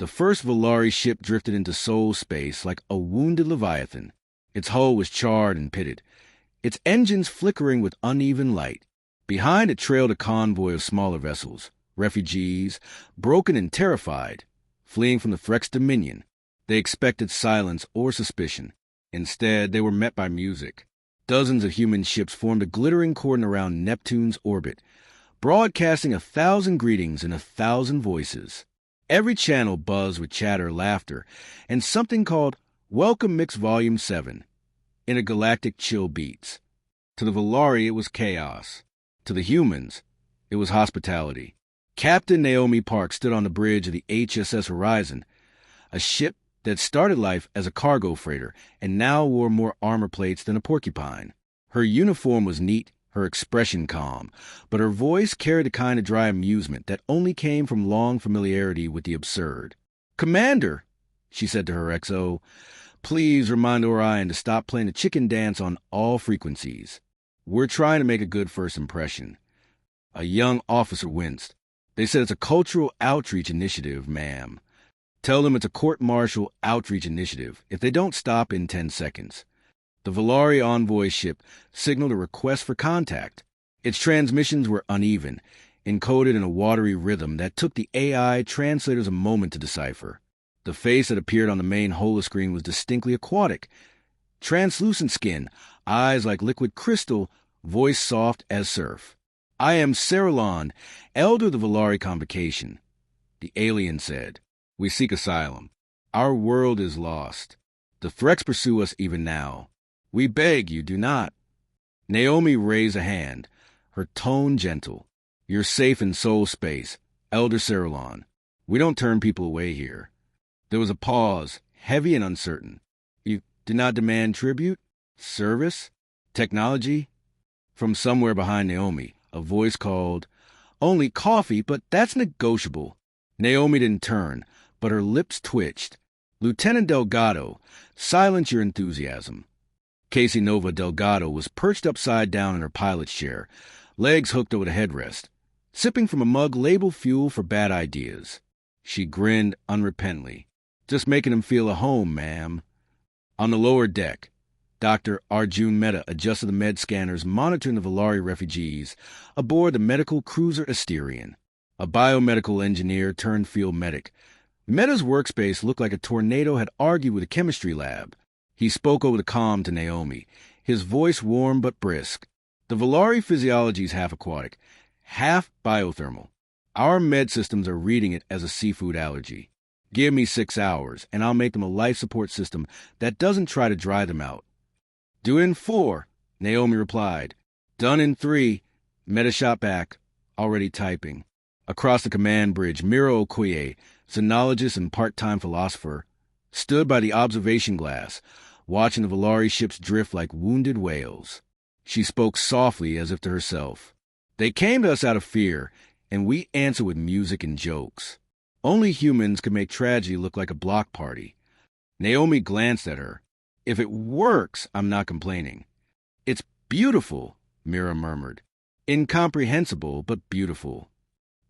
The first Volari ship drifted into soul space like a wounded leviathan. Its hull was charred and pitted, its engines flickering with uneven light. Behind it trailed a convoy of smaller vessels, refugees, broken and terrified, fleeing from the Threx dominion. They expected silence or suspicion. Instead, they were met by music. Dozens of human ships formed a glittering cordon around Neptune's orbit, broadcasting 1,000 greetings in 1,000 voices. Every channel buzzed with chatter, laughter, and something called Welcome Mix Volume 7, intergalactic chill beats. To the Volari, it was chaos. To the humans, it was hospitality. Captain Naomi Park stood on the bridge of the HSS Horizon, a ship that started life as a cargo freighter and now wore more armor plates than a porcupine. Her uniform was neat, her expression calm, but her voice carried a kind of dry amusement that only came from long familiarity with the absurd. "Commander," she said to her XO, "please remind Orion to stop playing the chicken dance on all frequencies. We're trying to make a good first impression." A young officer winced. "They said it's a cultural outreach initiative, ma'am." "Tell them it's a court-martial outreach initiative if they don't stop in 10 seconds. The Volari envoy ship signaled a request for contact. Its transmissions were uneven, encoded in a watery rhythm that took the AI translators a moment to decipher. The face that appeared on the main holoscreen was distinctly aquatic. Translucent skin, eyes like liquid crystal, voice soft as surf. "I am Cerilon, elder of the Volari Convocation," the alien said. "We seek asylum. Our world is lost. The Threx pursue us even now. We beg you, do not." Naomi raised a hand, her tone gentle. "You're safe in soul space, Elder Cerilon. We don't turn people away here." There was a pause, heavy and uncertain. "You do not demand tribute? Service? Technology?" From somewhere behind Naomi, a voice called, "Only coffee, but that's negotiable." Naomi didn't turn, but her lips twitched. "Lieutenant Delgado, silence your enthusiasm." Casey Nova Delgado was perched upside down in her pilot's chair, legs hooked over the headrest, sipping from a mug labeled Fuel for Bad Ideas. She grinned unrepentantly. "Just making him feel at home, ma'am." On the lower deck, Dr. Arjun Mehta adjusted the med scanners monitoring the Volari refugees aboard the medical cruiser Asterion. A biomedical engineer turned field medic, Mehta's workspace looked like a tornado had argued with a chemistry lab. He spoke over the comm to Naomi, his voice warm but brisk. "The Volari physiology is half aquatic, half biothermal. Our med systems are reading it as a seafood allergy. Give me 6 hours, and I'll make them a life support system that doesn't try to dry them out." "Do it in 4, Naomi replied. "Done in 3, Mehta shot back, already typing." Across the command bridge, Miro Okoye, xenologist and part-time philosopher, stood by the observation glass, watching the Volari ships drift like wounded whales. She spoke softly as if to herself. "They came to us out of fear, and we answered with music and jokes. Only humans could make tragedy look like a block party." Naomi glanced at her. "If it works, I'm not complaining." "It's beautiful," Mira murmured. "Incomprehensible, but beautiful."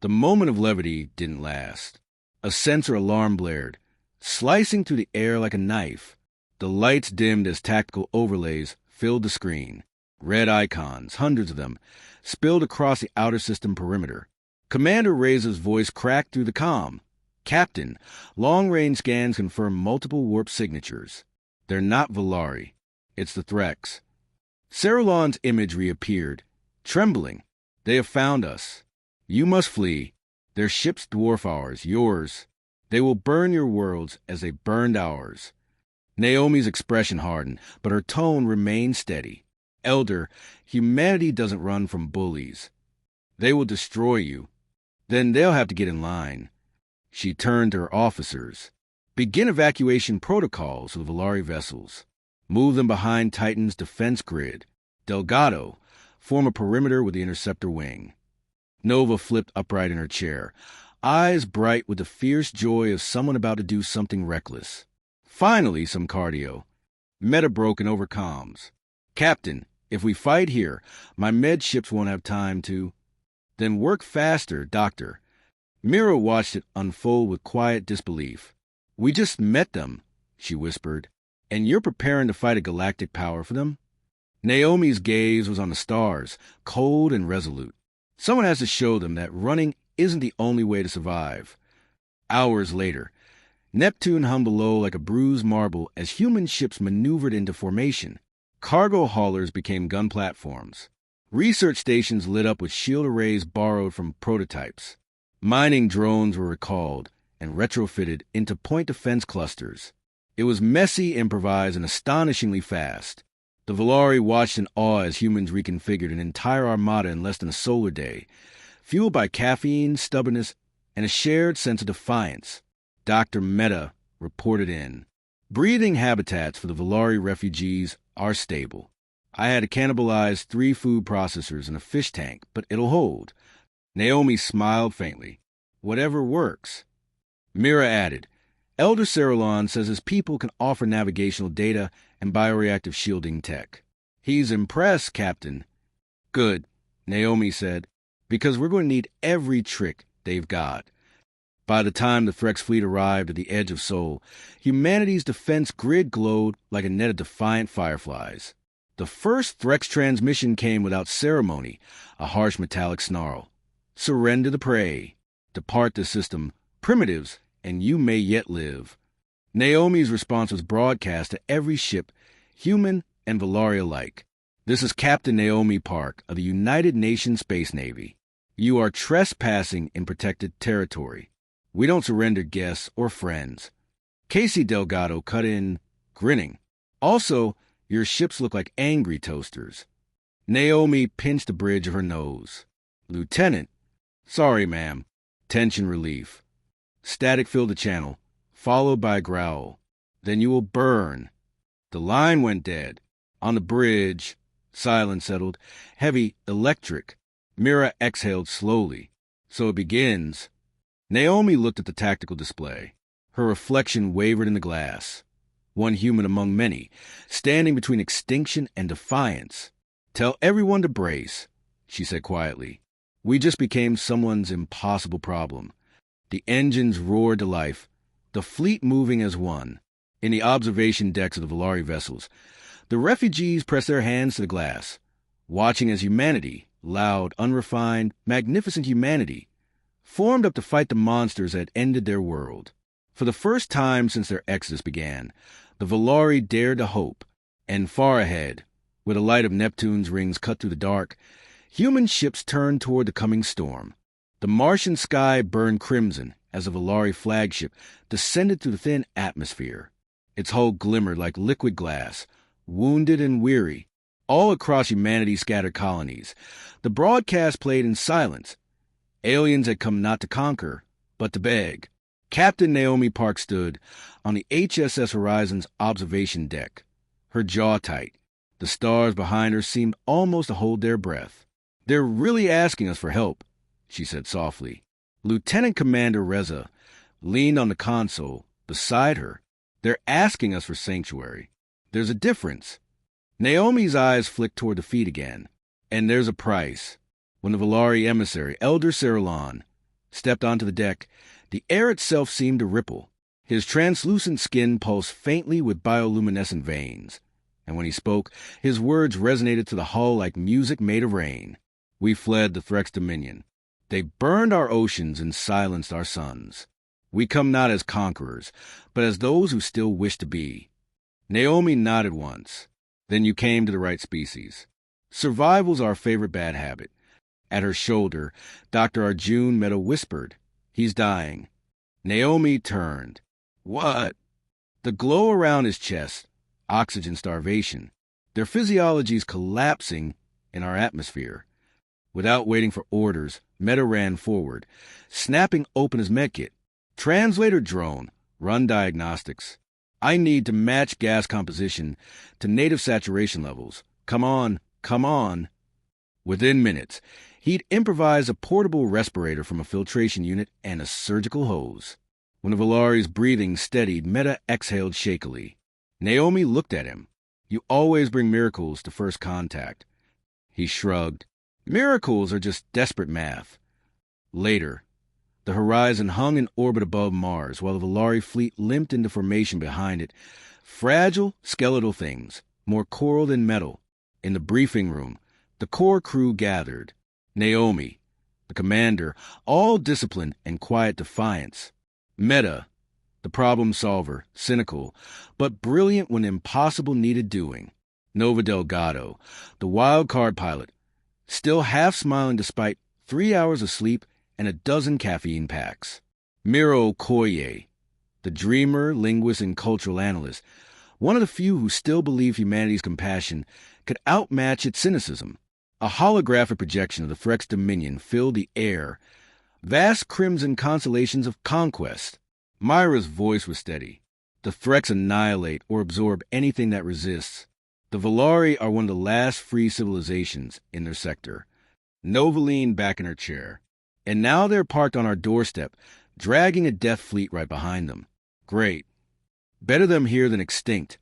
The moment of levity didn't last. A sensor alarm blared, slicing through the air like a knife. The lights dimmed as tactical overlays filled the screen. Red icons, hundreds of them, spilled across the outer system perimeter. Commander Razor's voice cracked through the comm. "Captain, long-range scans confirm multiple warp signatures. They're not Volari. It's the Threx." Cerilon's image reappeared, trembling. "They have found us. You must flee. Their ships dwarf ours, yours. They will burn your worlds as they burned ours." Naomi's expression hardened, but her tone remained steady. "Elder, humanity doesn't run from bullies. They will destroy you. Then they'll have to get in line." She turned to her officers. "Begin evacuation protocols of the Volari vessels. Move them behind Titan's defense grid. Delgado, form a perimeter with the interceptor wing." Nova flipped upright in her chair, eyes bright with the fierce joy of someone about to do something reckless. Finally, some cardio. Mehta broken over comms. "Captain, if we fight here, my med ships won't have time to—" "Then work faster, Doctor." Mira watched it unfold with quiet disbelief. "We just met them," she whispered, "and you're preparing to fight a galactic power for them?" Naomi's gaze was on the stars, cold and resolute. Someone has to show them that running isn't the only way to survive. Hours later, Neptune hung below like a bruised marble as human ships maneuvered into formation. Cargo haulers became gun platforms. Research stations lit up with shield arrays borrowed from prototypes. Mining drones were recalled and retrofitted into point defense clusters. It was messy, improvised, and astonishingly fast. The Volari watched in awe as humans reconfigured an entire armada in less than a solar day, fueled by caffeine, stubbornness, and a shared sense of defiance. Dr. Mehta reported in. "Breathing habitats for the Volari refugees are stable. I had to cannibalize 3 food processors and a fish tank, but it'll hold." Naomi smiled faintly. "Whatever works." Mira added, "Elder Cerulon says his people can offer navigational data and bioreactive shielding tech." "He's impressed, Captain." "Good," Naomi said, "because we're going to need every trick they've got." By the time the Threx fleet arrived at the edge of Sol, humanity's defense grid glowed like a net of defiant fireflies. The first Threx transmission came without ceremony, a harsh metallic snarl. "Surrender the prey. Depart the system. Primitives, and you may yet live." Naomi's response was broadcast to every ship, human and Volari alike. "This is Captain Naomi Park of the United Nations Space Navy. You are trespassing in protected territory. We don't surrender guests or friends." Casey Delgado cut in, grinning. "Also, your ships look like angry toasters." Naomi pinched the bridge of her nose. "Lieutenant." "Sorry, ma'am." Tension relief. Static filled the channel, followed by a growl. "Then you will burn." The line went dead. On the bridge, silence settled, heavy, electric. Mira exhaled slowly. "So it begins." Naomi looked at the tactical display. Her reflection wavered in the glass. One human among many, standing between extinction and defiance. "Tell everyone to brace," she said quietly. "We just became someone's impossible problem." The engines roared to life, the fleet moving as one. In the observation decks of the Volari vessels, the refugees pressed their hands to the glass, watching as humanity, loud, unrefined, magnificent humanity, formed up to fight the monsters that had ended their world. For the first time since their exodus began, the Volari dared to hope, and far ahead, where the light of Neptune's rings cut through the dark, human ships turned toward the coming storm. The Martian sky burned crimson as the Volari flagship descended through the thin atmosphere. Its hull glimmered like liquid glass, wounded and weary, all across humanity's scattered colonies. The broadcast played in silence. Aliens had come not to conquer, but to beg. Captain Naomi Park stood on the HSS Horizon's observation deck, her jaw tight. The stars behind her seemed almost to hold their breath. "They're really asking us for help," she said softly. Lieutenant Commander Reza leaned on the console beside her. "They're asking us for sanctuary. There's a difference." Naomi's eyes flicked toward the feed again. "And there's a price." When the Volari emissary, Elder Cerulon, stepped onto the deck, the air itself seemed to ripple. His translucent skin pulsed faintly with bioluminescent veins. And when he spoke, his words resonated to the hull like music made of rain. "We fled the Threx Dominion. They burned our oceans and silenced our suns. We come not as conquerors, but as those who still wish to be." Naomi nodded once. "Then you came to the right species. Survival's our favorite bad habit." At her shoulder, Dr. Arjun Mehta whispered, "He's dying." Naomi turned. "What?" The glow around his chest, oxygen starvation. Their physiologies collapsing in our atmosphere. Without waiting for orders, Mehta ran forward, snapping open his medkit. "Translator drone, run diagnostics. I need to match gas composition to native saturation levels. Come on, come on." Within minutes, he'd improvised a portable respirator from a filtration unit and a surgical hose. When the Volari's breathing steadied, Mehta exhaled shakily. Naomi looked at him. "You always bring miracles to first contact." He shrugged. "Miracles are just desperate math." Later, The Horizon hung in orbit above Mars, while the Volari fleet limped into formation behind it. Fragile, skeletal things, more coral than metal. In the briefing room, the core crew gathered. Naomi, the commander, all discipline and quiet defiance. Meta, the problem solver, cynical, but brilliant when impossible needed doing. Nova Delgado, the wild card pilot, still half smiling despite 3 hours of sleep and a dozen caffeine packs. Miro Koye, the dreamer, linguist, and cultural analyst, one of the few who still believe humanity's compassion could outmatch its cynicism. A holographic projection of the Threx dominion filled the air, vast crimson constellations of conquest. Myra's voice was steady. The Threx annihilate or absorb anything that resists. The Volari are one of the last free civilizations in their sector. Nova leaned back in her chair. And now they're parked on our doorstep, dragging a death fleet right behind them. Great. Better them here than extinct,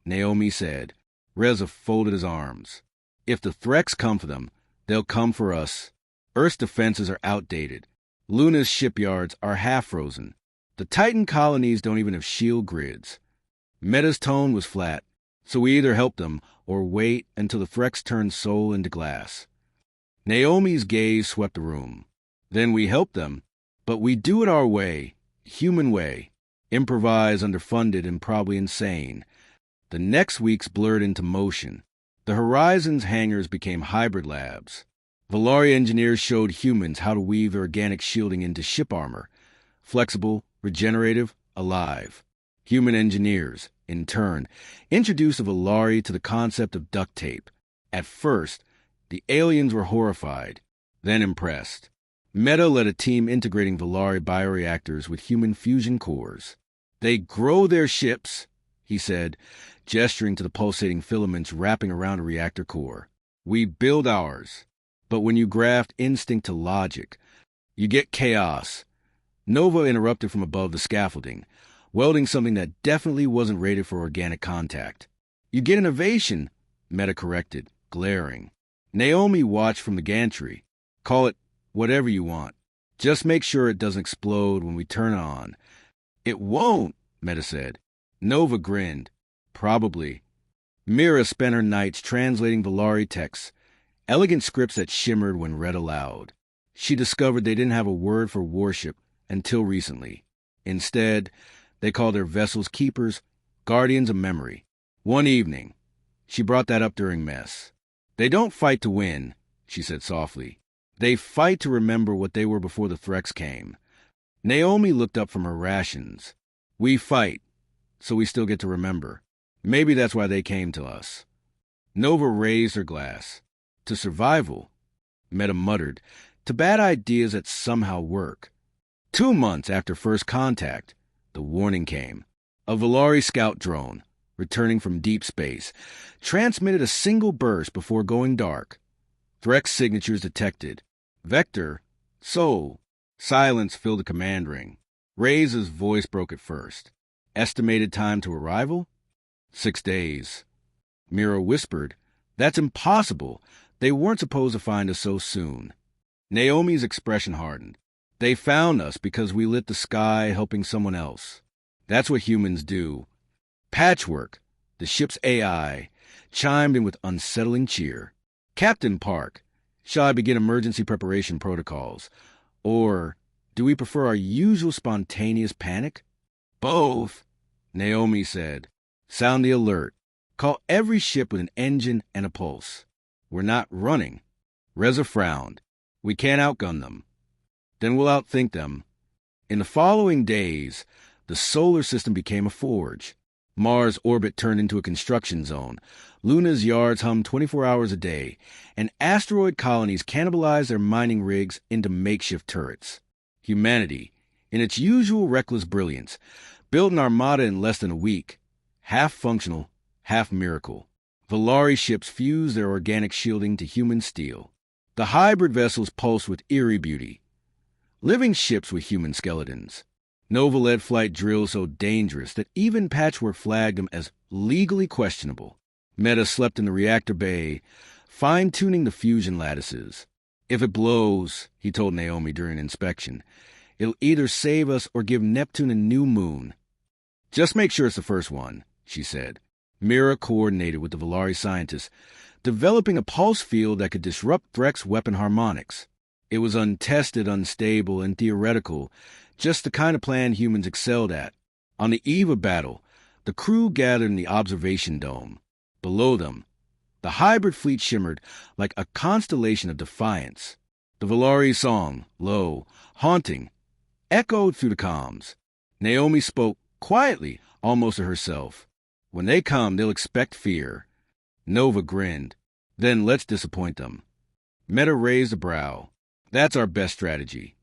Naomi said. Reza folded his arms. If the Threx come for them, they'll come for us. Earth's defenses are outdated. Luna's shipyards are half-frozen. The Titan colonies don't even have shield grids. Meta's tone was flat, so we either help them or wait until the Threx turn soul into glass. Naomi's gaze swept the room. Then we help them, but we do it our way, human way, improvise, underfunded, and probably insane. The next weeks blurred into motion. The Horizon's hangars became hybrid labs. Volari engineers showed humans how to weave organic shielding into ship armor. Flexible, regenerative, alive. Human engineers, in turn, introduced the Volari to the concept of duct tape. At first, the aliens were horrified, then impressed. Meta led a team integrating Volari bioreactors with human fusion cores. They grow their ships, he said, gesturing to the pulsating filaments wrapping around a reactor core. We build ours. But when you graft instinct to logic, you get chaos. Nova interrupted from above the scaffolding, welding something that definitely wasn't rated for organic contact. You get innovation, Meta corrected, glaring. Naomi watched from the gantry. Call it whatever you want. Just make sure it doesn't explode when we turn it on. It won't, Meta said. Nova grinned. Probably. Mira spent her nights translating Volari texts, elegant scripts that shimmered when read aloud. She discovered they didn't have a word for warship until recently. Instead, they called their vessels keepers, guardians of memory. One evening, she brought that up during mess. They don't fight to win, she said softly. They fight to remember what they were before the Threx came. Naomi looked up from her rations. We fight, so we still get to remember. Maybe that's why they came to us. Nova raised her glass. To survival, Meta muttered, to bad ideas that somehow work. 2 months after first contact, the warning came. A Volari scout drone, returning from deep space, transmitted a single burst before going dark. Threx signatures detected. Vector, Soul. Silence filled the command ring. Reza's voice broke at first. Estimated time to arrival? 6 days. Mira whispered, That's impossible. They weren't supposed to find us so soon. Naomi's expression hardened. They found us because we lit the sky helping someone else. That's what humans do. Patchwork, the ship's AI, chimed in with unsettling cheer. Captain Park, shall I begin emergency preparation protocols? Or do we prefer our usual spontaneous panic? Both, Naomi said. Sound the alert. Call every ship with an engine and a pulse. We're not running. Reza frowned. We can't outgun them. Then we'll outthink them. In the following days, the solar system became a forge. Mars' orbit turned into a construction zone. Luna's yards hummed 24 hours a day, and asteroid colonies cannibalized their mining rigs into makeshift turrets. Humanity, in its usual reckless brilliance, built an armada in less than a week, half functional, half miracle. Volari ships fused their organic shielding to human steel. The hybrid vessels pulsed with eerie beauty. Living ships with human skeletons. Nova led flight drills so dangerous that even Patchwork flagged them as legally questionable. Meta slept in the reactor bay, fine-tuning the fusion lattices. If it blows, he told Naomi during inspection, It'll either save us or give Neptune a new moon. Just make sure it's the first one, she said. Mira coordinated with the Volari scientists, developing a pulse field that could disrupt Threk's weapon harmonics. It was untested, unstable, and theoretical, just the kind of plan humans excelled at. On the eve of battle, the crew gathered in the observation dome. Below them, the hybrid fleet shimmered like a constellation of defiance. The Volari song, low, haunting, echoed through the comms. Naomi spoke quietly, almost to herself. When they come, they'll expect fear. Nova grinned. Then let's disappoint them. Meta raised a brow. That's our best strategy.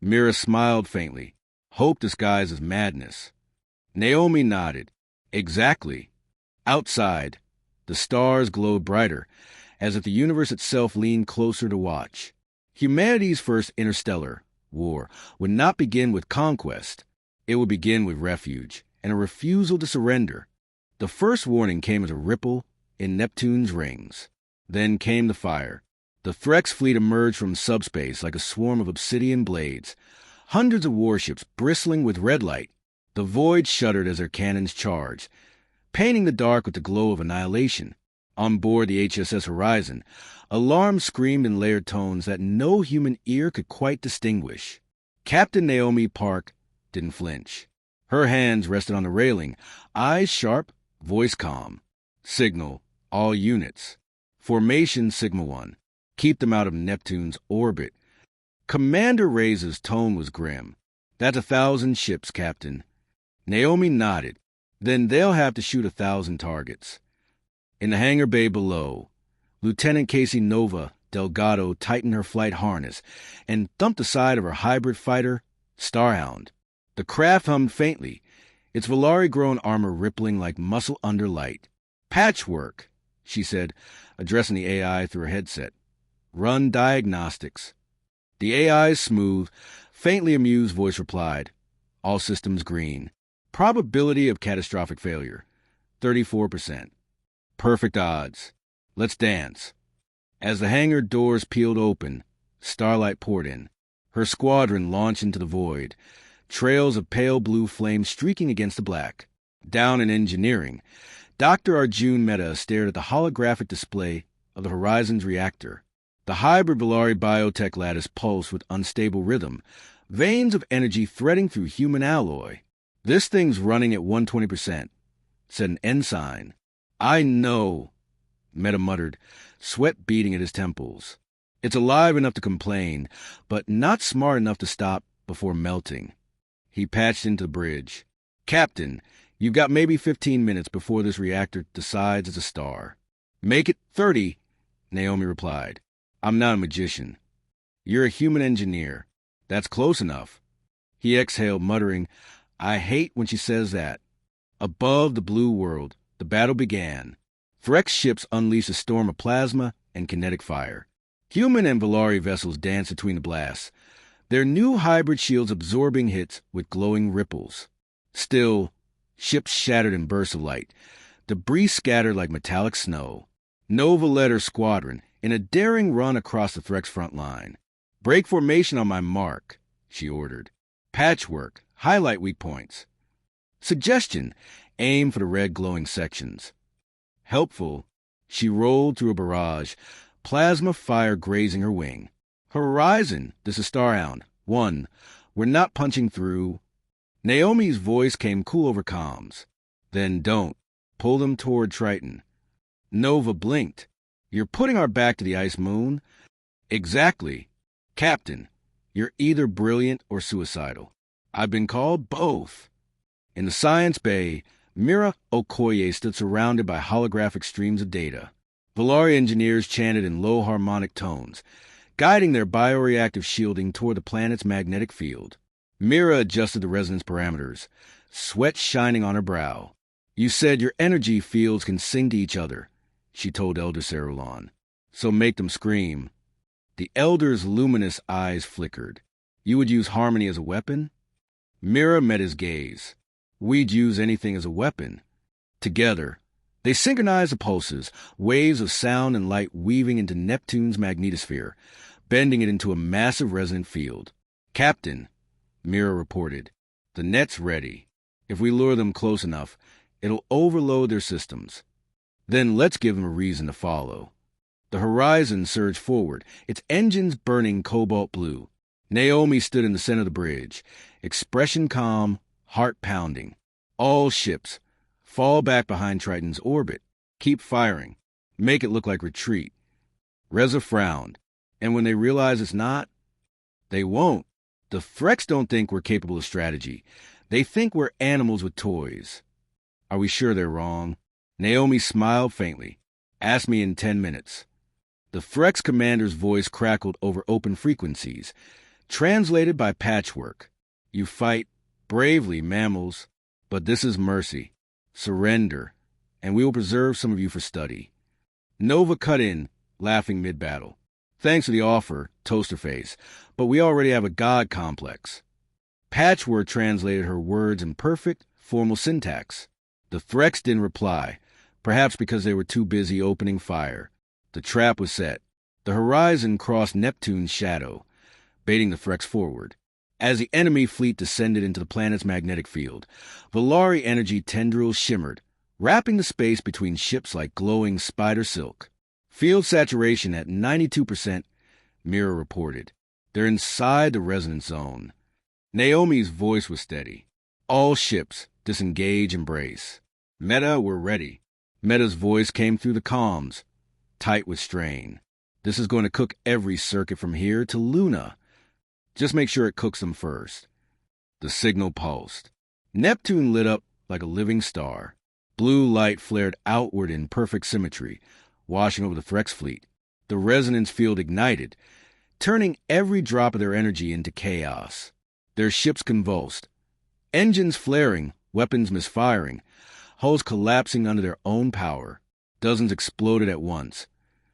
Mira smiled faintly. Hope disguised as madness. Naomi nodded. Exactly. Outside, the stars glowed brighter, as if the universe itself leaned closer to watch. Humanity's first interstellar war would not begin with conquest. It would begin with refuge and a refusal to surrender. The first warning came as a ripple in Neptune's rings. Then came the fire. The Threk's fleet emerged from subspace like a swarm of obsidian blades, hundreds of warships bristling with red light. The void shuddered as their cannons charged, painting the dark with the glow of annihilation. On board the HSS Horizon, alarms screamed in layered tones that no human ear could quite distinguish. Captain Naomi Park didn't flinch. Her hands rested on the railing, eyes sharp, voice calm. Signal, all units. Formation Sigma 1. Keep them out of Neptune's orbit. Commander Reyes' tone was grim. That's 1,000 ships, Captain. Naomi nodded. Then they'll have to shoot 1,000 targets. In the hangar bay below, Lieutenant Casey Nova Delgado tightened her flight harness and thumped the side of her hybrid fighter, Starhound. The craft hummed faintly, its Volari-grown armor rippling like muscle under light. Patchwork, she said, addressing the AI through her headset. Run diagnostics. The AI's smooth, faintly amused voice replied, all systems green. Probability of catastrophic failure, 34%. Perfect odds. Let's dance. As the hangar doors peeled open, starlight poured in. Her squadron launched into the void, trails of pale blue flame streaking against the black. Down in engineering, Dr. Arjun Mehta stared at the holographic display of the Horizon's reactor. The hybrid Volari biotech lattice pulsed with unstable rhythm, veins of energy threading through human alloy. This thing's running at 120%, said an ensign. I know, Mehta muttered, sweat beading at his temples. It's alive enough to complain, but not smart enough to stop before melting. He patched into the bridge. Captain, you've got maybe 15 minutes before this reactor decides it's a star. Make it 30, Naomi replied. I'm not a magician. You're a human engineer. That's close enough. He exhaled, muttering, I hate when she says that. Above the blue world, the battle began. Threk's ships unleashed a storm of plasma and kinetic fire. Human and Volari vessels danced between the blasts, their new hybrid shields absorbing hits with glowing ripples. Still, ships shattered in bursts of light, debris scattered like metallic snow. Nova led her squadron in a daring run across the Threk's front line. Break formation on my mark, she ordered. Patchwork, highlight weak points. Suggestion, aim for the red glowing sections. Helpful, she rolled through a barrage, plasma fire grazing her wing. Horizon, this is Starhound. 1, we're not punching through. Naomi's voice came cool over comms. Then don't. Pull them toward Triton. Nova blinked. You're putting our back to the ice moon? Exactly. Captain, you're either brilliant or suicidal. I've been called both. In the science bay, Mira Okoye stood surrounded by holographic streams of data. Volari engineers chanted in low harmonic tones, guiding their bioreactive shielding toward the planet's magnetic field. Mira adjusted the resonance parameters, sweat shining on her brow. You said your energy fields can sing to each other, she told Elder Cerulon. So make them scream. The Elder's luminous eyes flickered. You would use harmony as a weapon? Mira met his gaze. We'd use anything as a weapon. Together, they synchronized the pulses, waves of sound and light weaving into Neptune's magnetosphere, bending it into a massive resonant field. Captain, Mira reported. The net's ready. If we lure them close enough, it'll overload their systems. Then let's give them a reason to follow. The horizon surged forward, its engines burning cobalt blue. Naomi stood in the center of the bridge, expression calm, heart pounding. All ships, fall back behind Triton's orbit. Keep firing. Make it look like retreat. Reza frowned, and when they realize it's not, they won't. The Threx don't think we're capable of strategy. They think we're animals with toys. Are we sure they're wrong? Naomi smiled faintly. Ask me in 10 minutes. The Threx commander's voice crackled over open frequencies, translated by patchwork. You fight bravely, mammals, but this is mercy. Surrender, and we will preserve some of you for study. Nova cut in, laughing mid-battle. Thanks for the offer, Toasterface, but we already have a god complex. Patchwork translated her words in perfect, formal syntax. The Threx didn't reply, perhaps because they were too busy opening fire. The trap was set. The horizon crossed Neptune's shadow, baiting the Threx forward. As the enemy fleet descended into the planet's magnetic field, Valari energy tendrils shimmered, wrapping the space between ships like glowing spider silk. Field saturation at 92%, Mira reported. They're inside the resonance zone. Naomi's voice was steady. All ships, disengage and brace. Meta, we're ready. Meta's voice came through the comms, tight with strain. This is going to cook every circuit from here to Luna. Just make sure it cooks them first. The signal pulsed. Neptune lit up like a living star. Blue light flared outward in perfect symmetry, washing over the Threx fleet. The resonance field ignited, turning every drop of their energy into chaos. Their ships convulsed. Engines flaring, weapons misfiring, hulls collapsing under their own power. Dozens exploded at once,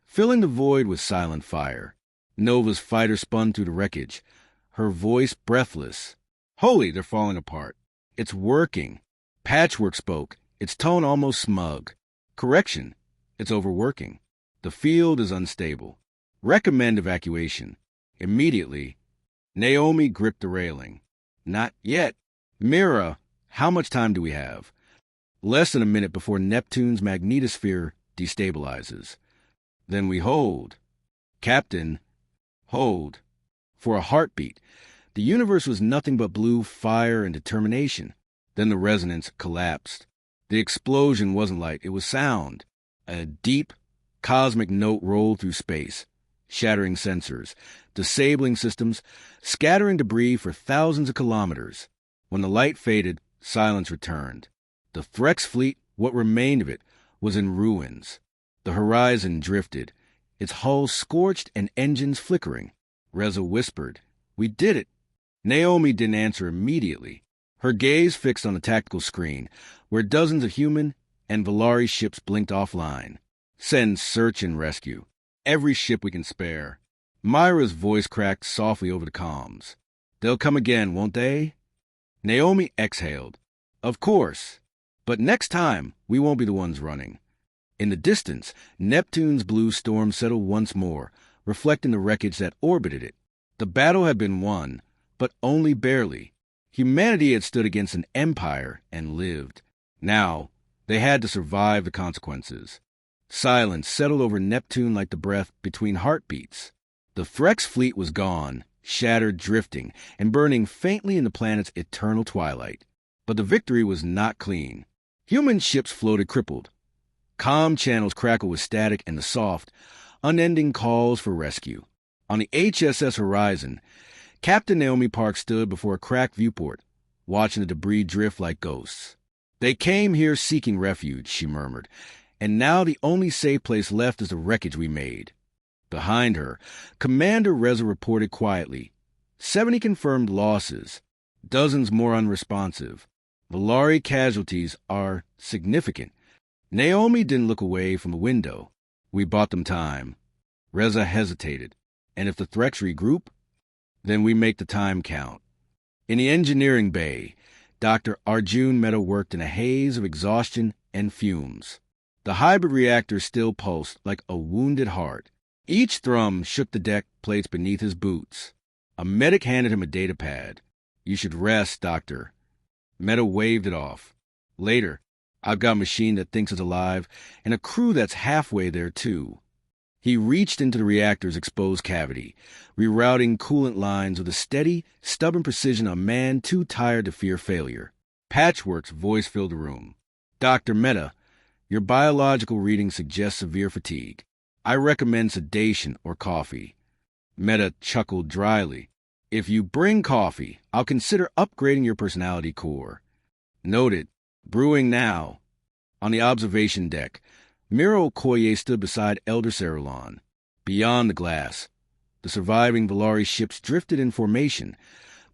filling the void with silent fire. Nova's fighter spun through the wreckage, her voice breathless. Holy, they're falling apart. It's working. Patchwork spoke, its tone almost smug. Correction, it's overworking. The field is unstable. Recommend evacuation. Immediately. Naomi gripped the railing. Not yet. Mira, how much time do we have? Less than a minute before Neptune's magnetosphere destabilizes. Then we hold. Captain, hold. For a heartbeat. The universe was nothing but blue fire and determination. Then the resonance collapsed. The explosion wasn't light, it was sound. A deep, cosmic note rolled through space, shattering sensors, disabling systems, scattering debris for thousands of kilometers. When the light faded, silence returned. The Threx fleet, what remained of it, was in ruins. The horizon drifted, its hull scorched and engines flickering. Reza whispered, "We did it." Naomi didn't answer immediately. Her gaze fixed on the tactical screen, where dozens of human and Valari ships blinked offline. Send search and rescue. Every ship we can spare. Myra's voice cracked softly over the comms. They'll come again, won't they? Naomi exhaled. Of course. But next time, we won't be the ones running. In the distance, Neptune's blue storm settled once more, reflecting the wreckage that orbited it. The battle had been won, but only barely. Humanity had stood against an empire and lived. Now, they had to survive the consequences. Silence settled over Neptune like the breath between heartbeats. The Threx fleet was gone, shattered, drifting, and burning faintly in the planet's eternal twilight. But the victory was not clean. Human ships floated crippled. Comm channels crackled with static and the soft, unending calls for rescue. On the HSS horizon, Captain Naomi Park stood before a cracked viewport, watching the debris drift like ghosts. They came here seeking refuge, she murmured, and now the only safe place left is the wreckage we made. Behind her, Commander Reza reported quietly. 70 confirmed losses, dozens more unresponsive. Valari casualties are significant. Naomi didn't look away from the window. We bought them time. Reza hesitated. And if the Threx regroup, then we make the time count. In the engineering bay, Dr. Arjun Mehta worked in a haze of exhaustion and fumes. The hybrid reactor still pulsed like a wounded heart. Each thrum shook the deck plates beneath his boots. A medic handed him a data pad. You should rest, Doctor. Meta waved it off. Later, I've got a machine that thinks it's alive, and a crew that's halfway there, too. He reached into the reactor's exposed cavity, rerouting coolant lines with a steady, stubborn precision a man too tired to fear failure. Patchwork's voice filled the room. Dr. Meta, your biological reading suggests severe fatigue. I recommend sedation or coffee. Meta chuckled dryly. If you bring coffee, I'll consider upgrading your personality core. Noted. Brewing now. On the observation deck, Miro Okoye stood beside Elder Cerulon. Beyond the glass, the surviving Valari ships drifted in formation,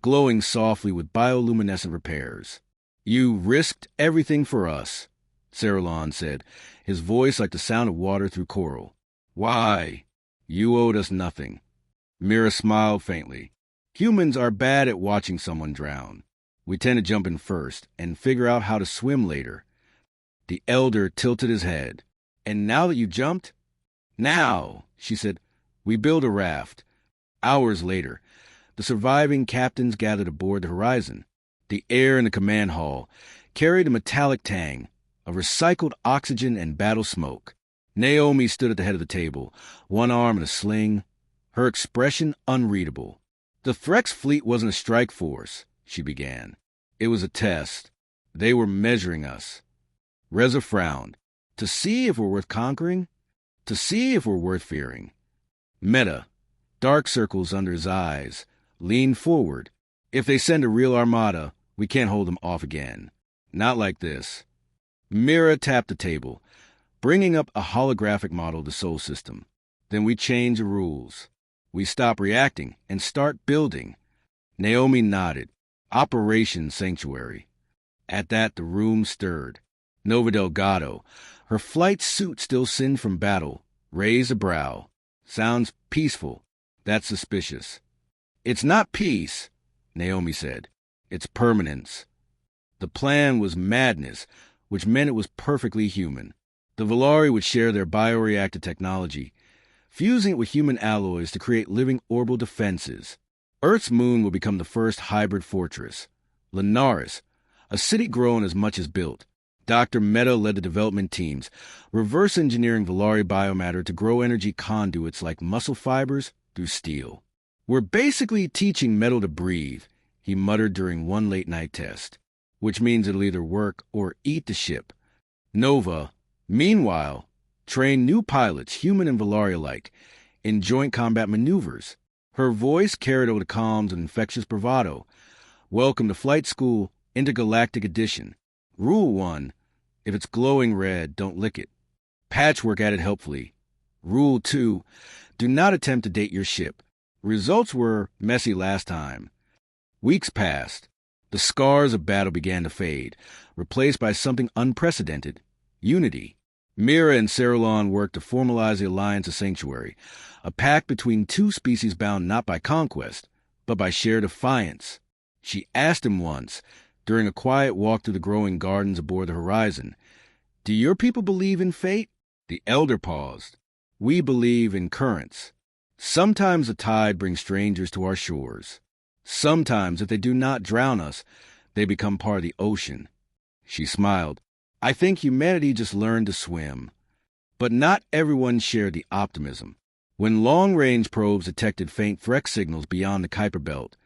glowing softly with bioluminescent repairs. You risked everything for us, Cerulon said, his voice like the sound of water through coral. Why? You owed us nothing. Mira smiled faintly. Humans are bad at watching someone drown. We tend to jump in first and figure out how to swim later. The elder tilted his head. And now that you jumped? Now, she said, we build a raft. Hours later, the surviving captains gathered aboard the Horizon. The air in the command hall carried a metallic tang of recycled oxygen and battle smoke. Naomi stood at the head of the table, one arm in a sling, her expression unreadable. The Threx fleet wasn't a strike force, she began. It was a test. They were measuring us. Reza frowned. To see if we're worth conquering? To see if we're worth fearing? Meta, dark circles under his eyes, leaned forward. If they send a real armada, we can't hold them off again. Not like this. Mira tapped the table, bringing up a holographic model of the Sol system. Then we change the rules. We stop reacting and start building. Naomi nodded. Operation Sanctuary. At that, the room stirred. Nova Delgado, her flight suit still singed from battle, raised a brow. Sounds peaceful. That's suspicious. It's not peace, Naomi said. It's permanence. The plan was madness, which meant it was perfectly human. The Valari would share their bioreactor technology, fusing it with human alloys to create living orbital defenses. Earth's moon would become the first hybrid fortress. Linares, a city grown as much as built. Dr. Meta led the development teams, reverse engineering Valari biomatter to grow energy conduits like muscle fibers through steel. We're basically teaching metal to breathe, he muttered during one late-night test, which means it'll either work or eat the ship. Nova, meanwhile, trained new pilots, human and Valari alike, in joint combat maneuvers. Her voice carried over the comms with infectious bravado. Welcome to Flight School, Intergalactic Edition. Rule 1, if it's glowing red, don't lick it. Patchwork added helpfully. Rule 2, do not attempt to date your ship. Results were messy last time. Weeks passed. The scars of battle began to fade, replaced by something unprecedented, unity. Mira and Cerulon worked to formalize the Alliance of Sanctuary, a pact between two species bound not by conquest, but by shared defiance. She asked him once, during a quiet walk through the growing gardens aboard the Horizon, do your people believe in fate? The elder paused. We believe in currents. Sometimes the tide brings strangers to our shores. Sometimes, if they do not drown us, they become part of the ocean. She smiled. I think humanity just learned to swim. But not everyone shared the optimism. When long-range probes detected faint Threx signals beyond the Kuiper Belt,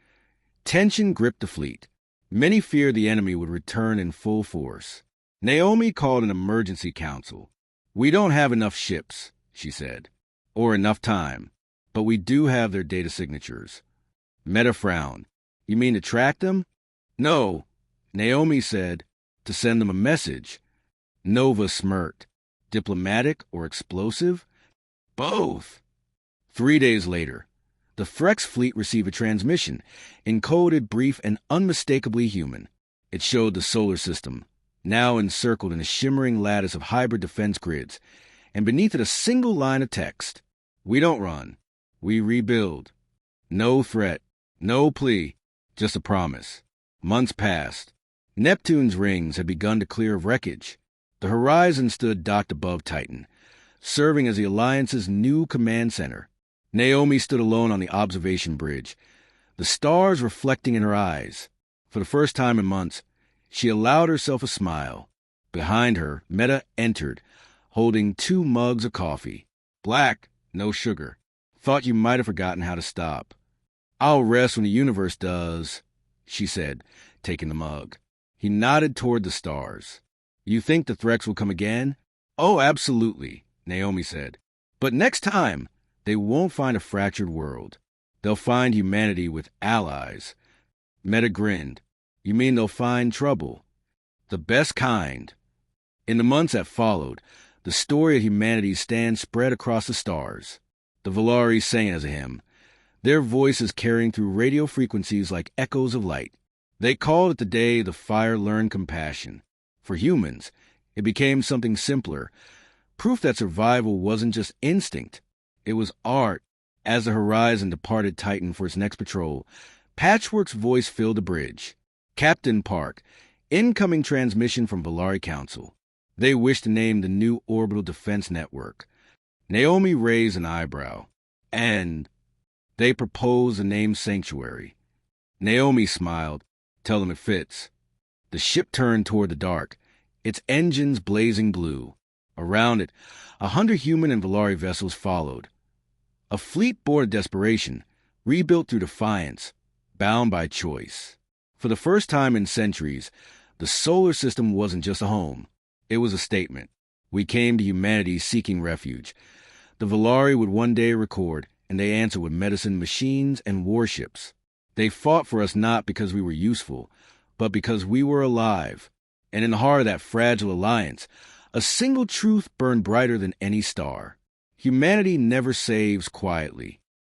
tension gripped the fleet. Many feared the enemy would return in full force. Naomi called an emergency council. We don't have enough ships, she said, or enough time, but we do have their data signatures. Meta frowned. You mean to track them? No, Naomi said, to send them a message. Nova smirked. Diplomatic or explosive? Both. 3 days later, the Threx fleet received a transmission, encoded, brief, and unmistakably human. It showed the solar system, now encircled in a shimmering lattice of hybrid defense grids, and beneath it a single line of text. We don't run. We rebuild. No threat. No plea. Just a promise. Months passed. Neptune's rings had begun to clear of wreckage. The Horizon stood docked above Titan, serving as the Alliance's new command center. Naomi stood alone on the observation bridge, the stars reflecting in her eyes. For the first time in months, she allowed herself a smile. Behind her, Meta entered, holding 2 mugs of coffee. Black, no sugar. Thought you might have forgotten how to stop. I'll rest when the universe does, she said, taking the mug. He nodded toward the stars. You think the threats will come again? Oh, absolutely, Naomi said. But next time, they won't find a fractured world. They'll find humanity with allies. Meta grinned. You mean they'll find trouble? The best kind. In the months that followed, the story of humanity's stand spread across the stars. The Volari sang as a hymn, their voices carrying through radio frequencies like echoes of light. They called it the day the fire learned compassion. For humans, it became something simpler, proof that survival wasn't just instinct. It was art. As the Horizon departed Titan for its next patrol, Patchwork's voice filled the bridge. Captain Park, incoming transmission from Volari Council. They wish to name the new orbital defense network. Naomi raised an eyebrow. And they propose the name Sanctuary. Naomi smiled. Tell them it fits. The ship turned toward the dark, its engines blazing blue. Around it, 100 human and Volari vessels followed. A fleet born of desperation, rebuilt through defiance, bound by choice. For the first time in centuries, the solar system wasn't just a home. It was a statement. We came to humanity seeking refuge. The Volari would one day record, and they answered with medicine machines and warships. They fought for us not because we were useful, but because we were alive. And in the heart of that fragile alliance, a single truth burned brighter than any star. Humanity never saves quietly.